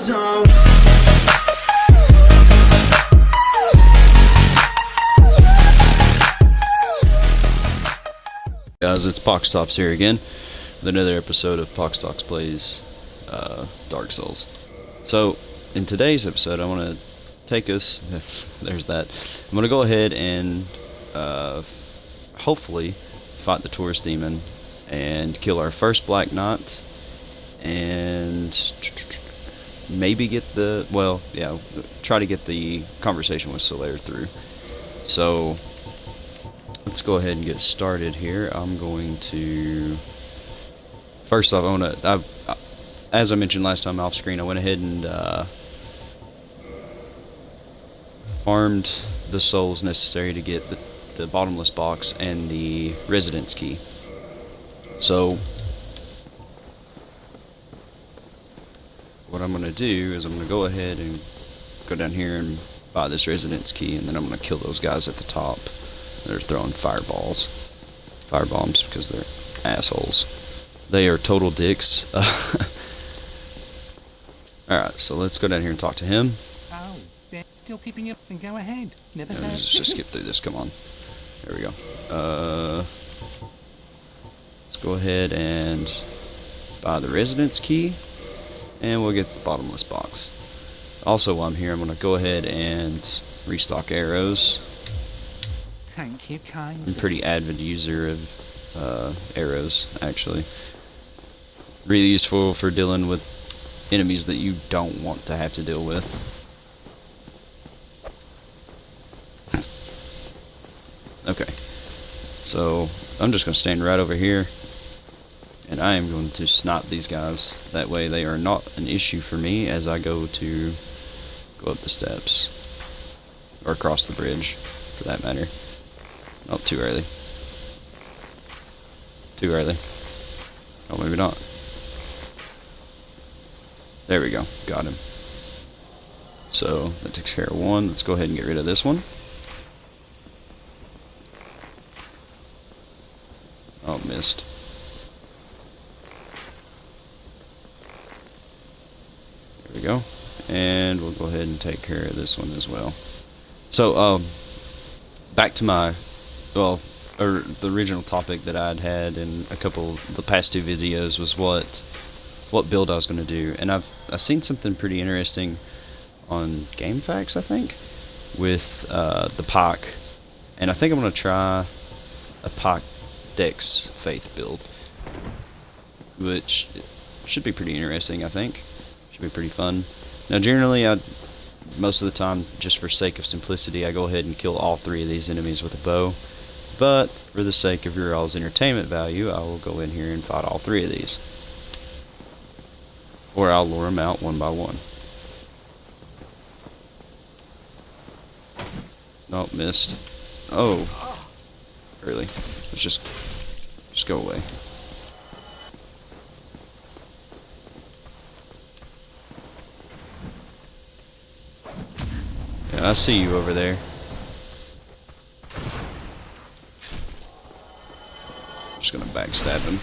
zone. Guys, it's Poxtops here again with another episode of Poxtops Plays Dark Souls. So, in today's episode, I want to take us, there's that, I'm going to go ahead and hopefully fight the Taurus demon and kill our first Black Knight and maybe get the, well, yeah, try to get the conversation with Solaire through. So, let's go ahead and get started here. I'm going to, first off, as I mentioned last time off screen, I went ahead and farmed the souls necessary to get the bottomless box and the residence key. So what I'm going to do is I'm going to go ahead and go down here and buy this residence key, and then I'm going to kill those guys at the top. They're throwing firebombs because they're assholes. They are total dicks. Alright, so let's go down here and talk to him. Oh, they're still keeping up, then go ahead. Never heard. Let's just skip through this, come on. There we go. Let's go ahead and buy the residence key, and we'll get the bottomless box. Also, while I'm here, I'm going to go ahead and restock arrows. Thank you, kind. I'm a pretty avid user of arrows, actually. Really useful for dealing with enemies that you don't want to have to deal with. Okay, so I'm just going to stand right over here, and I am going to snipe these guys. That way they are not an issue for me as I go up the steps, or across the bridge, for that matter. Oh, too early. Too early. Oh, maybe not. There we go. Got him. So, that takes care of one. Let's go ahead and get rid of this one. Oh, missed. There we go. And we'll go ahead and take care of this one as well. So, back to my, well, or the original topic that I'd had in the past two videos was what build I was going to do, and I've seen something pretty interesting on GameFAQs, I think, with the Pike, and I think I'm going to try a Pike Dex Faith build, which should be pretty interesting. I think should be pretty fun. Now, generally, most of the time, just for sake of simplicity, I go ahead and kill all three of these enemies with a bow. But for the sake of your all's entertainment value, I will go in here and fight all three of these. Or I'll lure them out one by one. Oh, missed. Oh. Really? Let's just go away. Yeah, I see you over there. Just gonna backstab him.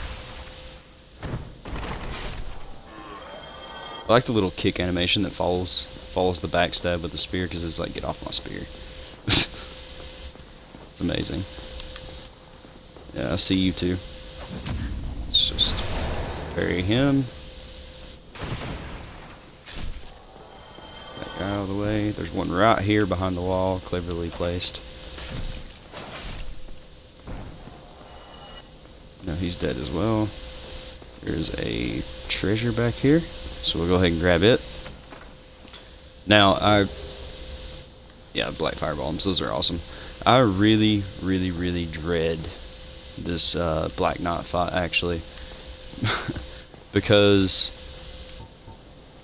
I like the little kick animation that follows the backstab with the spear, because it's like, get off my spear. It's amazing. Yeah, I see you too. Let's just bury him. That guy out of the way. There's one right here behind the wall, cleverly placed. No, he's dead as well. There's a treasure back here, so we'll go ahead and grab it. Now, yeah, black firebombs, those are awesome. I really, really, really dread this Black Knight fight, actually, because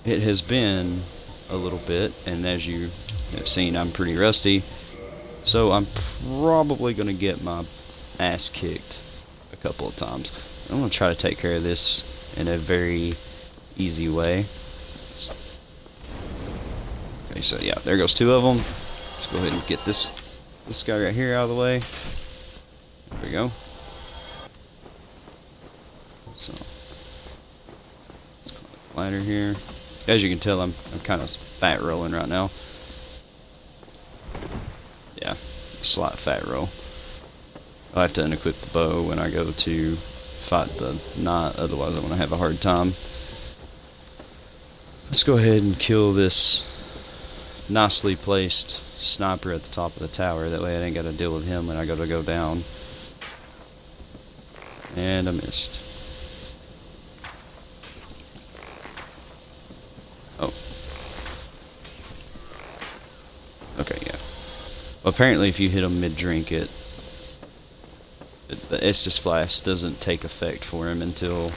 it has been a little bit, and as you have seen, I'm pretty rusty, so I'm probably going to get my ass kicked a couple of times. I'm going to try to take care of this in a very easy way. Okay, so yeah, there goes two of them. Let's go ahead and get this guy right here out of the way. There we go. So let's climb the ladder here. as you can tell, I'm kind of fat rolling right now. Yeah, slight fat roll. I'll have to unequip the bow when I go to fight the knight, otherwise I'm going to have a hard time. Let's go ahead and kill this nicely placed sniper at the top of the tower. That way I ain't got to deal with him when I go to go down. And I missed. Oh. Okay, yeah. Well, apparently if you hit him mid-drink, the Estus Flask doesn't take effect for him until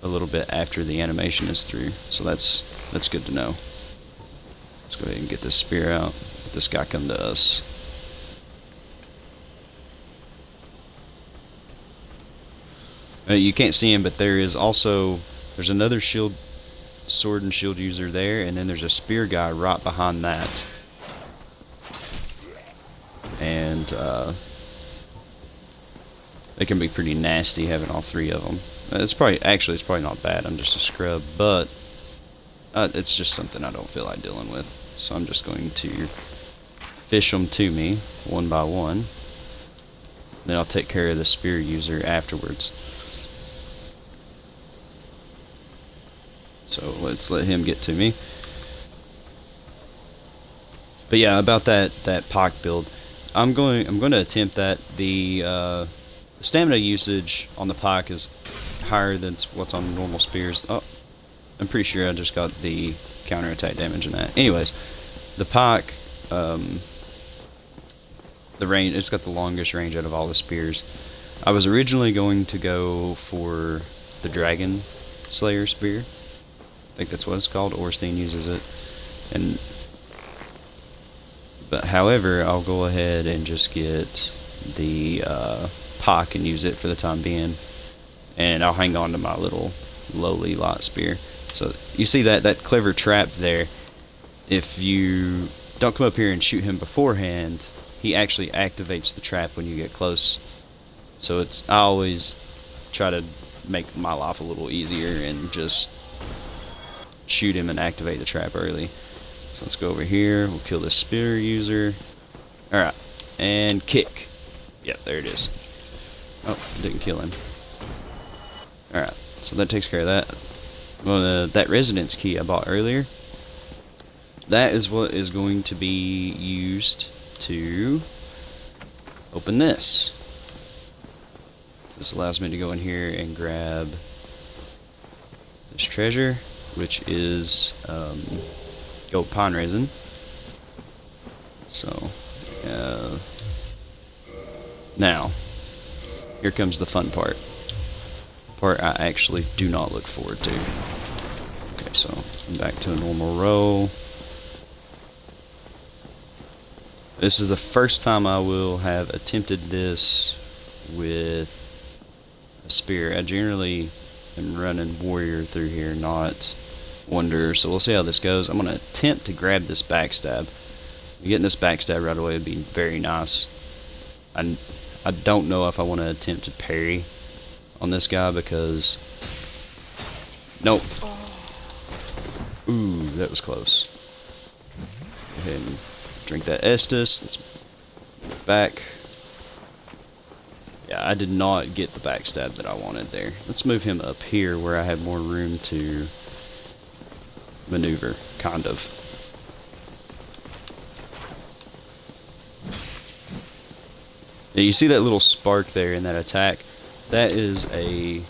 a little bit after the animation is through. So that's good to know. Let's go ahead and get this spear out. Let this guy come to us. You can't see him, but there's another sword and shield user there, and then there's a spear guy right behind that. And they can be pretty nasty having all three of them. It's probably not bad. I'm just a scrub, but it's just something I don't feel like dealing with. So I'm just going to fish them to me one by one. Then I'll take care of the spear user afterwards. So let's let him get to me. But yeah, about that Pox build, I'm going to attempt that. The stamina usage on the Pox is higher than what's on normal spears. Oh, I'm pretty sure I just got the counterattack damage in that. Anyways, the Pox, the range, it's got the longest range out of all the spears. I was originally going to go for the Dragon Slayer spear. I think that's what it's called. Orstein uses it. But however, I'll go ahead and just get the Pox and use it for the time being. And I'll hang on to my little lowly light spear. So you see that clever trap there. If you don't come up here and shoot him beforehand, he actually activates the trap when you get close. So I always try to make my life a little easier and just shoot him and activate the trap early. So let's go over here. We'll kill this spear user. Alright. And kick. Yep, there it is. Oh, didn't kill him. Alright. So that takes care of that. Well, that residence key I bought earlier, that is what is going to be used to open this. This allows me to go in here and grab this treasure, which is gold pine resin. So now here comes the fun part I actually do not look forward to. Okay, so I'm back to a normal roll. This is the first time I will have attempted this with a spear. I generally am running warrior through here, not wanderer, so we'll see how this goes. I'm going to attempt to grab this backstab. Getting this backstab right away would be very nice. I don't know if I want to attempt to parry on this guy because... Nope. Ooh, that was close. Go ahead and drink that Estus. Let's move back. Yeah, I did not get the backstab that I wanted there. Let's move him up here where I have more room to maneuver, kind of. Now, you see that little spark there in that attack? That is a...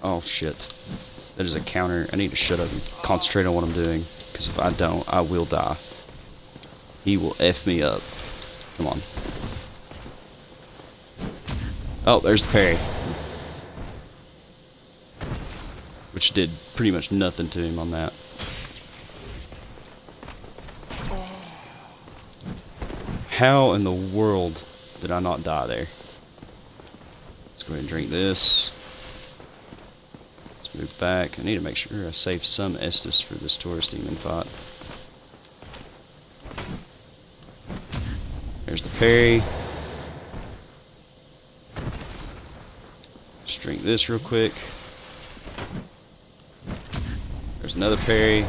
oh shit. That is a counter. I need to shut up and concentrate on what I'm doing. Because if I don't, I will die. He will F me up. Come on. Oh, there's the parry. Which did pretty much nothing to him on that. How in the world did I not die there? Let's go ahead and drink this. Let's move back. I need to make sure I save some Estus for this Taurus demon fight. There's the parry. Just drink this real quick. There's another parry.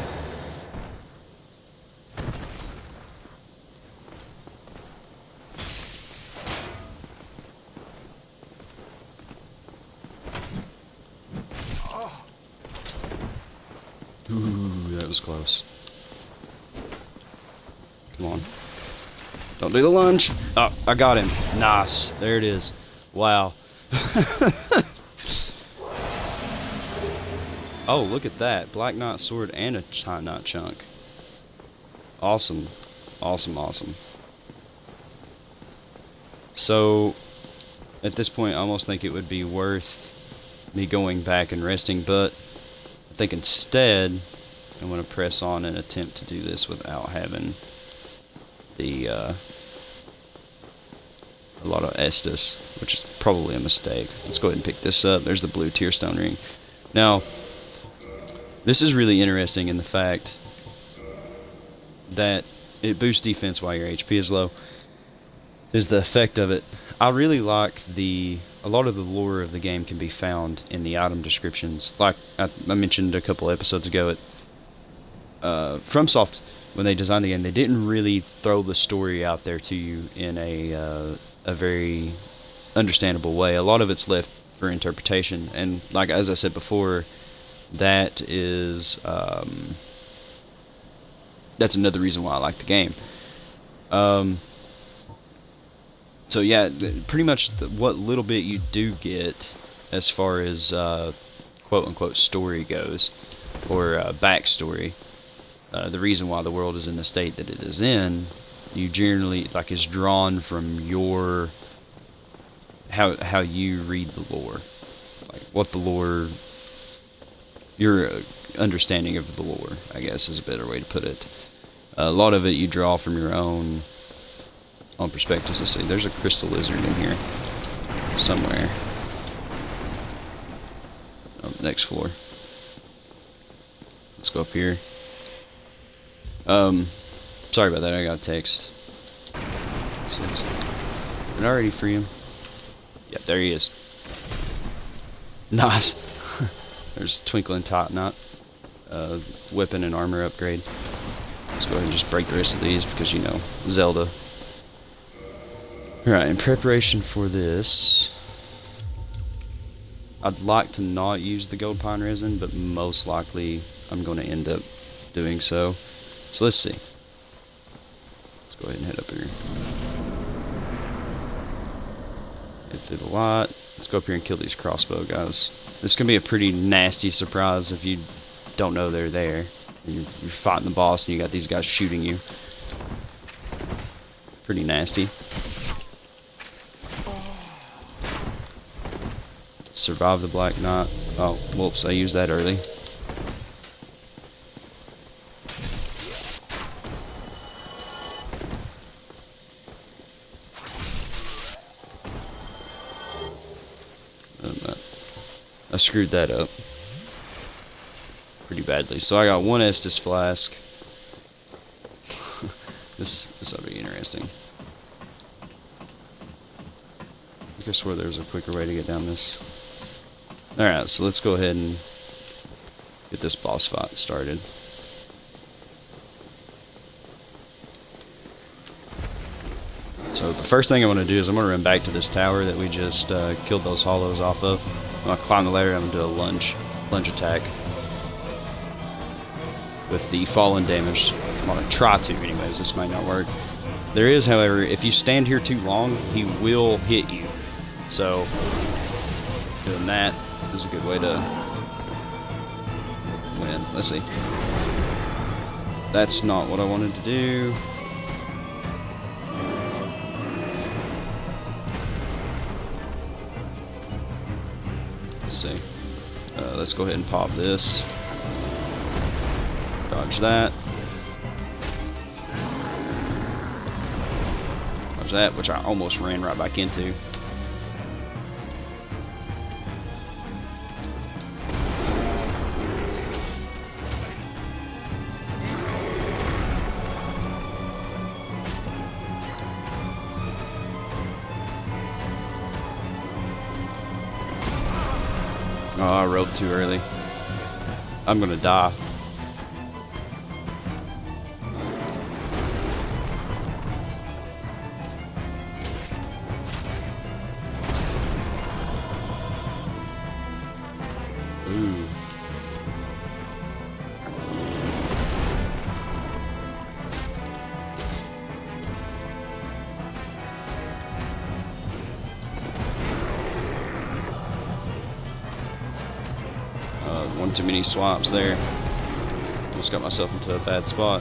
Ooh, that was close. Come on. Don't do the lunge. Oh, I got him. Nice. There it is. Wow. Oh, look at that. Black Knight sword and a Tight Knot chunk. Awesome. Awesome, awesome. So, at this point, I almost think it would be worth me going back and resting, but I think instead I'm going to press on and attempt to do this without having the a lot of Estus, which is probably a mistake. Let's go ahead and pick this up. There's the blue Tearstone ring. Now, this is really interesting in the fact that it boosts defense while your HP is low, is the effect of it. I really like a lot of the lore of the game can be found in the item descriptions. Like I mentioned a couple episodes ago, FromSoft, when they designed the game, they didn't really throw the story out there to you in a very understandable way. A lot of it's left for interpretation, and like as I said before, that is that's another reason why I like the game. So yeah, pretty much what little bit you do get as far as quote-unquote story goes, or backstory, the reason why the world is in the state that it is in, you generally, like, is drawn from your, how you read the lore. Like, what the lore, your understanding of the lore, I guess, is a better way to put it. A lot of it you draw from your own perspectives. Let's see, there's a crystal lizard in here somewhere. Oh, next floor. Let's go up here. Sorry about that, I got a text. Did I already free him? Yep, there he is. Nice. There's Twinkling Tight Knot. Weapon and armor upgrade. Let's go ahead and just break the rest of these because, you know, Zelda. Alright, in preparation for this, I'd like to not use the gold pine resin, but most likely I'm going to end up doing so. So let's see. Let's go ahead and head up here. Head through the light. Let's go up here and kill these crossbow guys. This can be a pretty nasty surprise if you don't know they're there. You're fighting the boss and you got these guys shooting you. Pretty nasty. Survive the Black Knight. Oh, whoops, I used that early. I screwed that up pretty badly. So I got one Estus flask. This will be interesting. I guess where there's a quicker way to get down this. Alright, so let's go ahead and get this boss fight started. So the first thing I want to do is I'm going to run back to this tower that we just killed those hollows off of. I'm going to climb the ladder and I'm going to do a lunge attack with the fallen damage. I'm going to try to anyways, this might not work. There is, however, if you stand here too long, he will hit you. So doing that is a good way to win. Let's see. That's not what I wanted to do. Let's see. Let's go ahead and pop this. Dodge that. Dodge that, which I almost ran right back into. Oh, I roped too early. I'm gonna die. One too many swipes there. Almost got myself into a bad spot.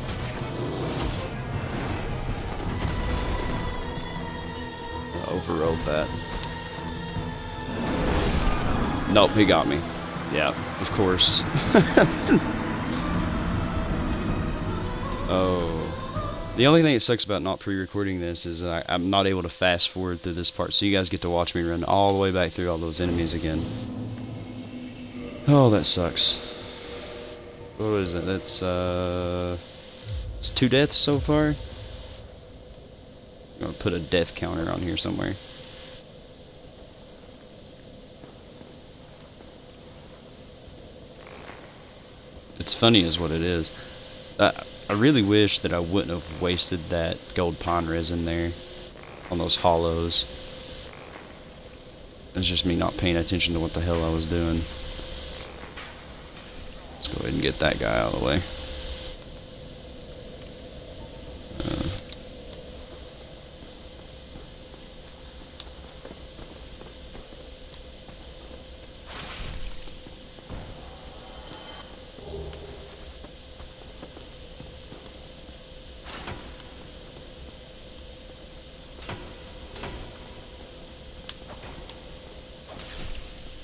I overrode that. Nope, he got me. Yeah, of course. Oh. The only thing that sucks about not pre-recording this is I'm not able to fast forward through this part, so you guys get to watch me run all the way back through all those enemies again. Oh, that sucks. What is it? That's it's 2 deaths so far. I'm gonna put a death counter on here somewhere. It's funny is what it is. I really wish that I wouldn't have wasted that gold pine resin there on those hollows. It's just me not paying attention to what the hell I was doing. Let's go ahead and get that guy out of the way.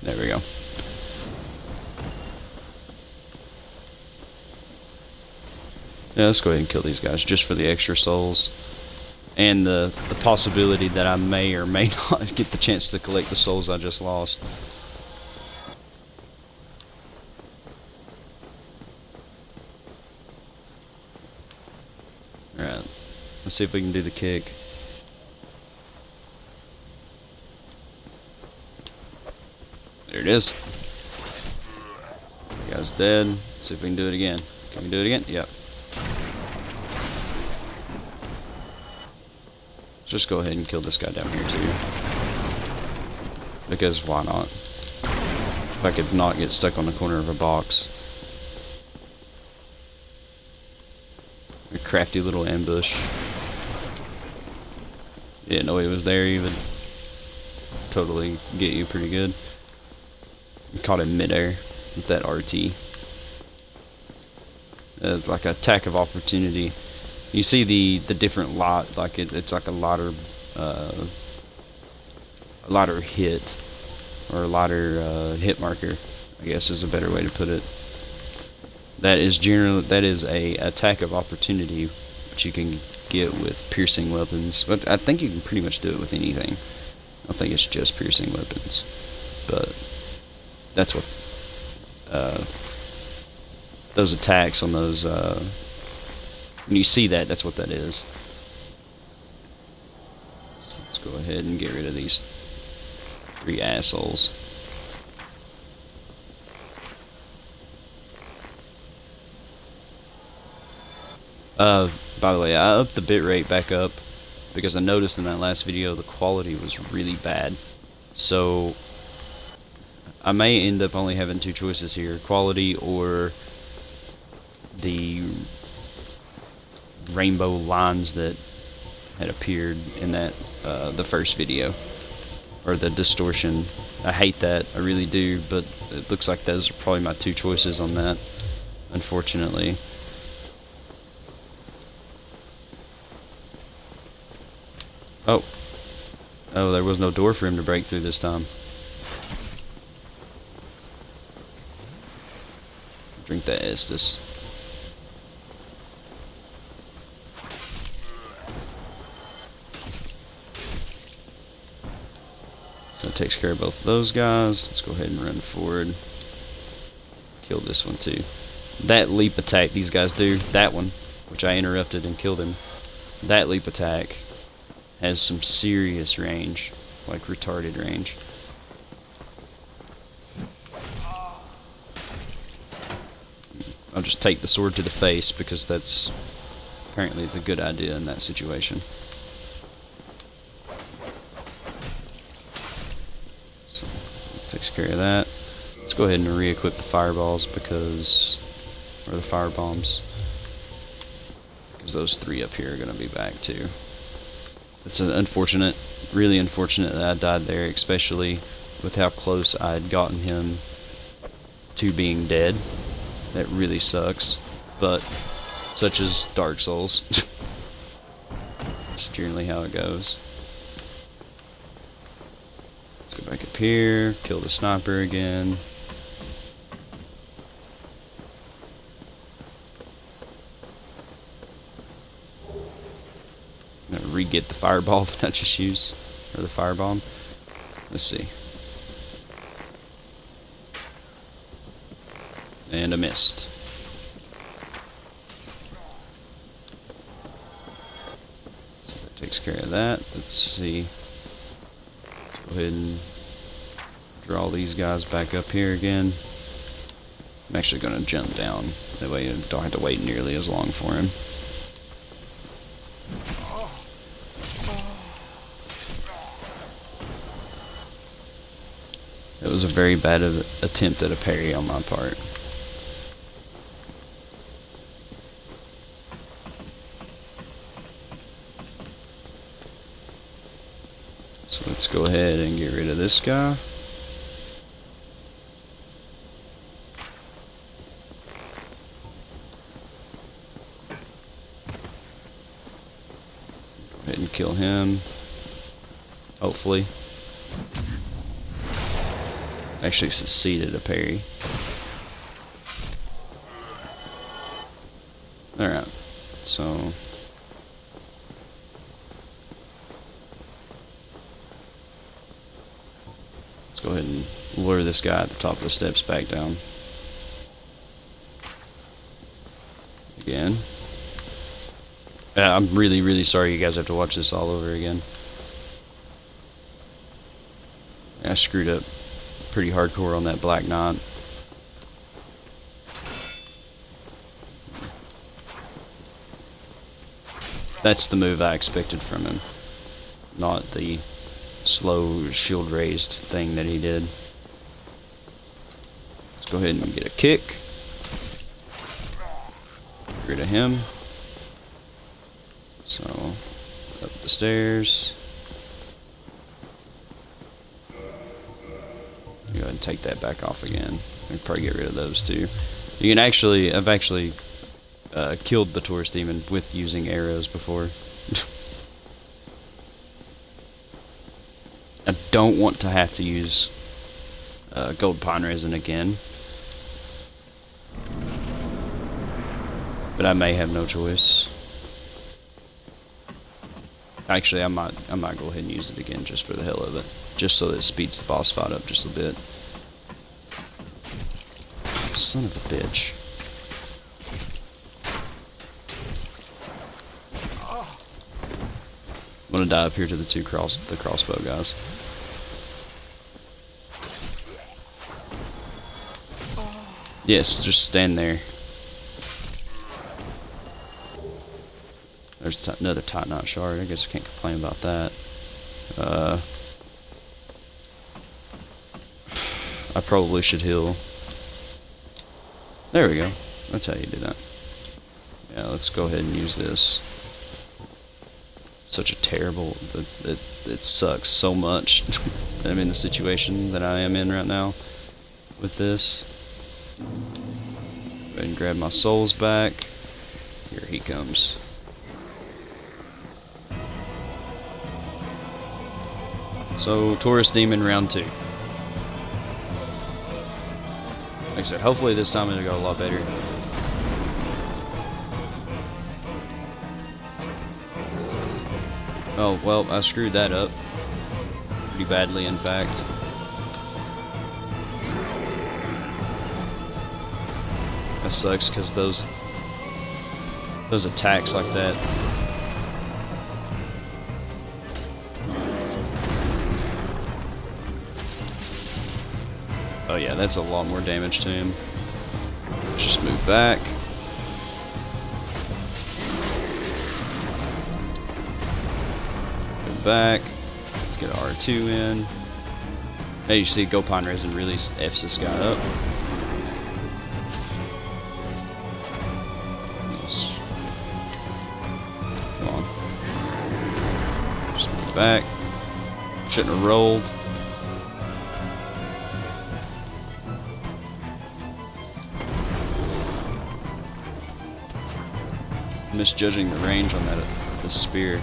There we go. Yeah, let's go ahead and kill these guys just for the extra souls. And the possibility that I may or may not get the chance to collect the souls I just lost. Alright, let's see if we can do the kick. There it is. The guy's dead. Let's see if we can do it again. Can we do it again? Yep. Let's just go ahead and kill this guy down here too. Because why not? If I could not get stuck on the corner of a box. A crafty little ambush. Didn't know he was there even. Totally get you pretty good. Caught him midair with that RT. Like an attack of opportunity. You see the different lot, like it's like a lighter hit, or a lighter hit marker, I guess is a better way to put it. That is a attack of opportunity, which you can get with piercing weapons. But I think you can pretty much do it with anything. I don't think it's just piercing weapons, but that's what those attacks on those when you see that, that's what that is. So let's go ahead and get rid of these 3 assholes. By the way, I upped the bitrate back up because I noticed in that last video the quality was really bad. So I may end up only having 2 choices here: quality or the rainbow lines that had appeared in that the first video, or the distortion. I hate that, I really do, but it looks like those are probably my 2 choices on that, unfortunately. Oh, there was no door for him to break through this time. Drink that Estus. So that takes care of both of those guys. Let's go ahead and run forward. Kill this one too. That leap attack these guys do, that one, which I interrupted and killed him, that leap attack has some serious range, like retarded range. I'll just take the sword to the face because that's apparently the good idea in that situation. So, takes care of that. Let's go ahead and re-equip the fireballs because, or the fire bombs, because those 3 up here are going to be back too. It's unfortunate, really unfortunate that I died there, especially with how close I had gotten him to being dead. That really sucks. But such as Dark Souls. That's generally how it goes. Let's go back up here, kill the sniper again. I'm gonna re-get the fireball that I just used, or the firebomb. Let's see. And I missed. So that takes care of that. Let's see. Let's go ahead and draw these guys back up here again. I'm actually going to jump down. That way I don't have to wait nearly as long for him. It was a very bad attempt at a parry on my part. So let's go ahead and get rid of this guy. Go ahead and kill him. Hopefully. Actually succeeded a parry. Alright, so let's go ahead and lure this guy at the top of the steps back down. Again. I'm really sorry you guys have to watch this all over again. I screwed up pretty hardcore on that Black Knight. That's the move I expected from him, not the slow shield raised thing that he did. Let's go ahead and get a kick. Get rid of him. So, up the stairs. Go ahead and take that back off again. I'd probably get rid of those too. You can actually, I've actually killed the Taurus demon with using arrows before. I don't want to have to use gold pine resin again, but I may have no choice. Actually, I might go ahead and use it again just for the hell of it, just so that it speeds the boss fight up just a bit. Son of a bitch. I'm gonna die up here to the crossbow guys. Yes, just stand there. There's another Titanite shard. I guess I can't complain about that. I probably should heal. There we go. That's how you do that. Yeah, let's go ahead and use this. Such a terrible... It sucks so much that I'm in the situation that I am in right now with this. Go ahead and grab my souls back. Here he comes. So, Taurus Demon round 2. Like I said, hopefully this time it'll go a lot better. Oh, well, I screwed that up. Pretty badly, in fact. That sucks, because those attacks like that... Oh yeah, that's a lot more damage to him. Let's just move back. Go back. Let's get R2 in. Now you see Gold Pine Resin really F's this guy up. Yes. Come on. Just move back. Shouldn't have rolled. misjudging the range on the spear.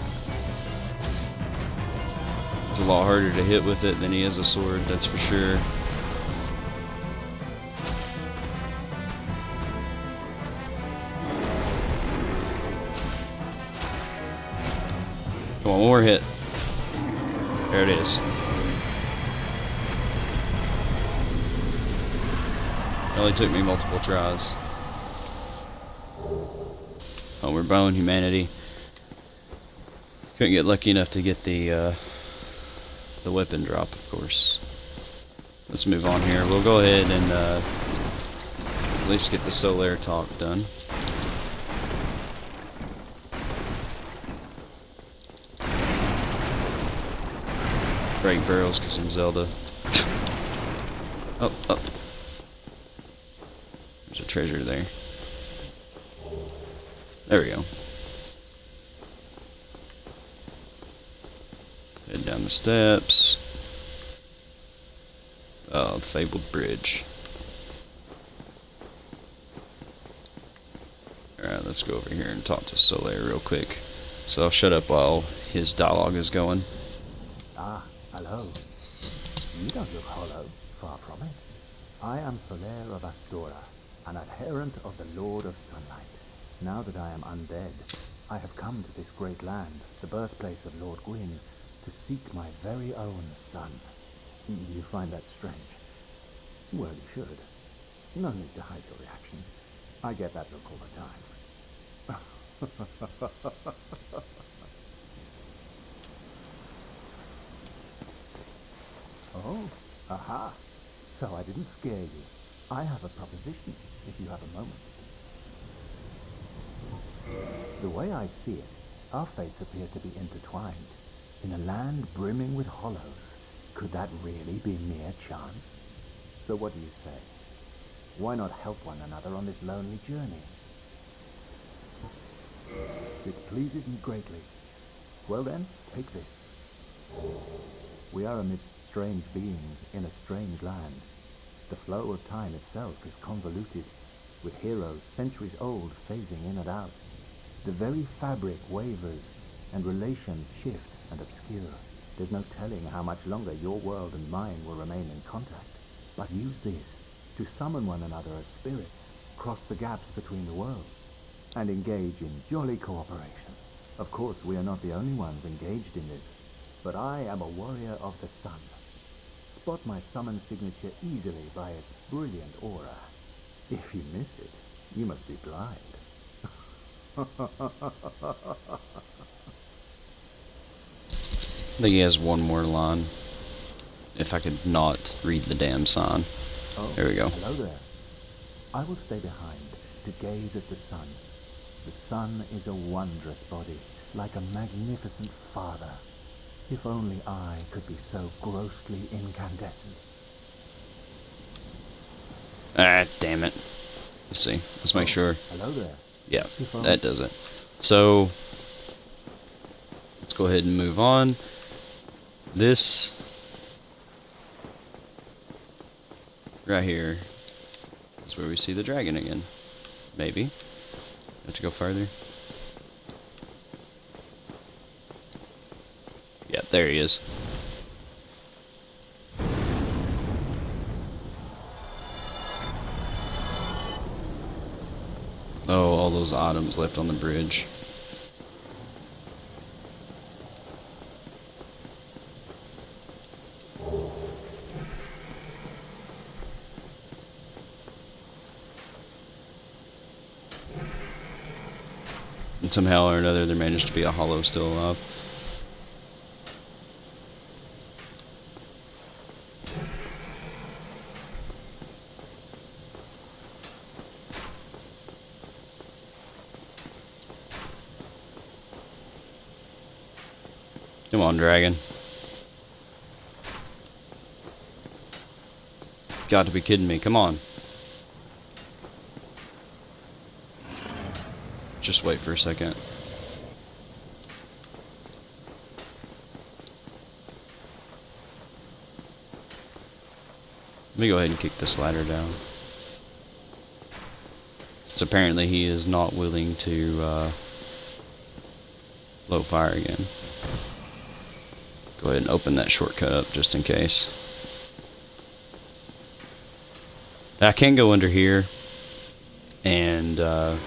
He's a lot harder to hit with it than he is a sword, that's for sure. Come on, one more hit. There it is. It only took me multiple tries. Homeward bone, humanity. Couldn't get lucky enough to get the weapon drop, of course. Let's move on here. We'll go ahead and at least get the Solaire talk done. Break barrels because I'm Zelda. Oh, oh. There's a treasure there. There we go. Head down the steps. Oh, the fabled bridge. Alright, let's go over here and talk to Solaire real quick. So I'll shut up while his dialogue is going. Ah, hello. You don't look hollow, far from it. I am Solaire of Astora, an adherent of the Lord of Sunlight. Now that I am undead, I have come to this great land, the birthplace of Lord Gwyn, to seek my very own son. You find that strange? Well, you should. No need to hide your reaction. I get that look all the time. Oh, aha. So I didn't scare you. I have a proposition, if you have a moment. The way I see it, our fates appear to be intertwined. In a land brimming with hollows, could that really be mere chance? So what do you say? Why not help one another on this lonely journey? It pleases me greatly. Well then, take this. We are amidst strange beings in a strange land. The flow of time itself is convoluted, with heroes centuries old phasing in and out. The very fabric wavers, and relations shift and obscure. There's no telling how much longer your world and mine will remain in contact. But use this to summon one another as spirits, cross the gaps between the worlds, and engage in jolly cooperation. Of course, we are not the only ones engaged in this, but I am a warrior of the sun. Spot my summon signature easily by its brilliant aura. If you miss it, you must be blind. I think he has one more line. If I could not read the damn sign. Oh, there we go. Hello there. I will stay behind to gaze at the sun. The sun is a wondrous body, like a magnificent father. If only I could be so grossly incandescent. Ah, damn it. Let's see. Let's make sure. Hello there. Yeah, that does it. So, let's go ahead and move on. This right here is where we see the dragon again. Maybe. Have to go further. Yeah, there he is. Oh, all those items left on the bridge. And somehow or another there managed to be a hollow still alive. Come on, dragon. Got to be kidding me. Come on. Just wait for a second. Let me go ahead and kick this ladder down. Since apparently he is not willing to low fire again. Go ahead and open that shortcut up just in case. I can go under here and yeah,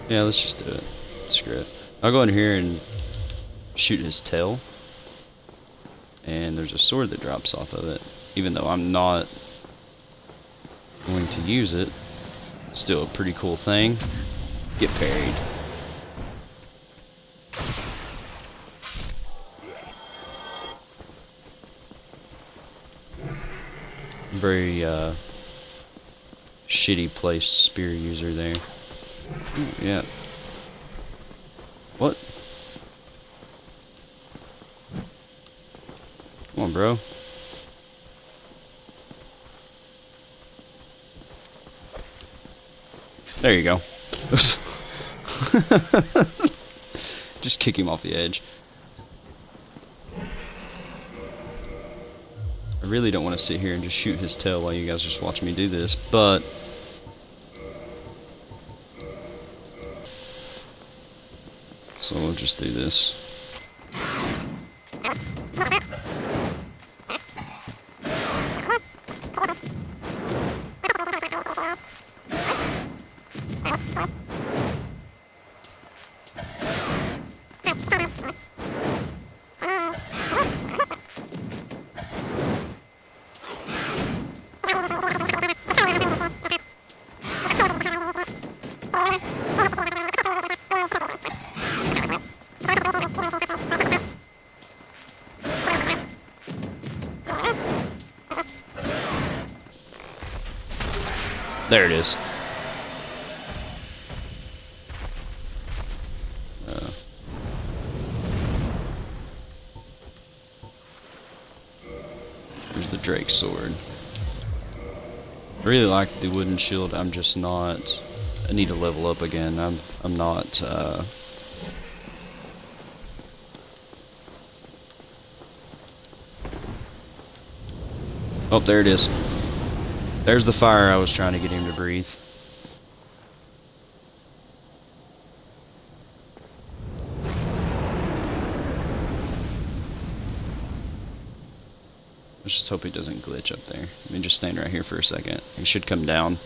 let's just do it. Screw it. I'll go in here and shoot his tail. And there's a sword that drops off of it. Even though I'm not going to use it, still a pretty cool thing. Get parried. Very shitty placed spear user there. Ooh, yeah. What? Come on, bro. There you go. Just kick him off the edge. I really don't want to sit here and just shoot his tail while you guys just watch me do this, but so we'll just do this. There it is. There's the Drake's sword. I really like the wooden shield. I'm just not. I need to level up again. I'm not. Oh, there it is. There's the fire I was trying to get him to breathe. Let's just hope he doesn't glitch up there. Let me just stand right here for a second. He should come down.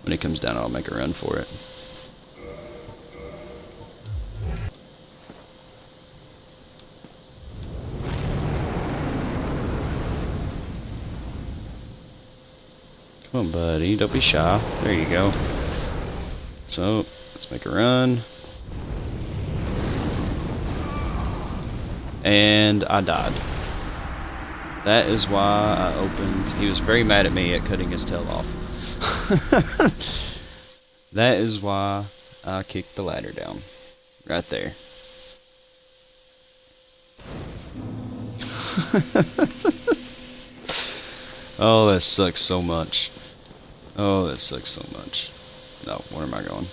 When he comes down, I'll make a run for it. Come on, buddy, don't be shy. There you go. So, let's make a run. And I died. That is why I opened. He was very mad at me at cutting his tail off. That is why I kicked the ladder down. Right there. Oh, that sucks so much. Oh, that sucks so much. No, where am I going?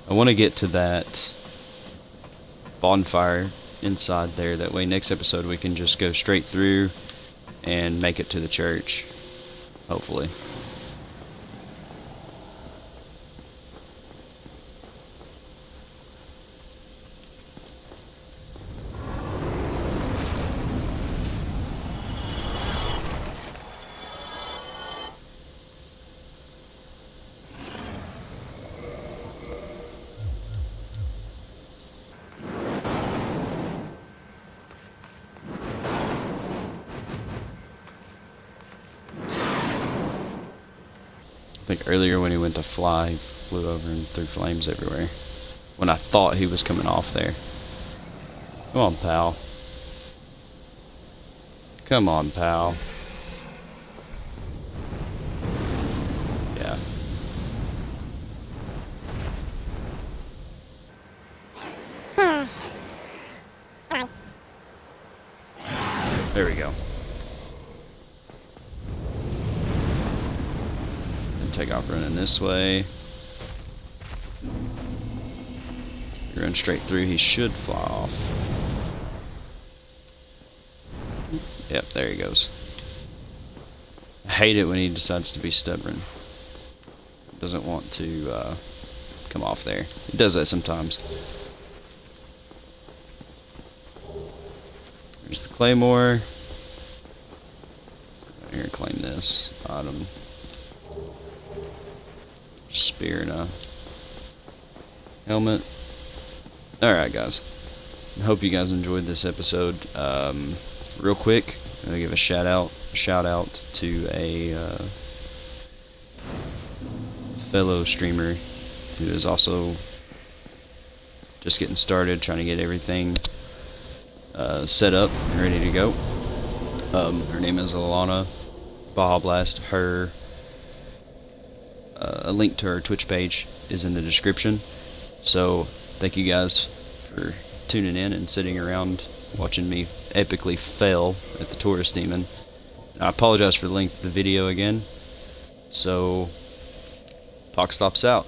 I want to get to that bonfire inside there. That way next episode we can just go straight through and make it to the church. Hopefully. I think earlier when he went to fly, he flew over and threw flames everywhere. When I thought he was coming off there. Come on, pal. Come on, pal. Yeah. There we go. Take off running this way. You run straight through, he should fly off. Yep, there he goes. I hate it when he decides to be stubborn. doesn't want to come off there. It does that sometimes. There's the claymore. Let's go down here and claim this item. Spear and a helmet. Alright guys, I hope you guys enjoyed this episode. Real quick, I'm going to give a shout out to a fellow streamer who is also just getting started, trying to get everything set up and ready to go. Her name is Alana Baja Blast. Her a link to her Twitch page is in the description. So thank you guys for tuning in and sitting around watching me epically fail at the Taurus demon. I apologize for the length of the video again. So Poxtops out.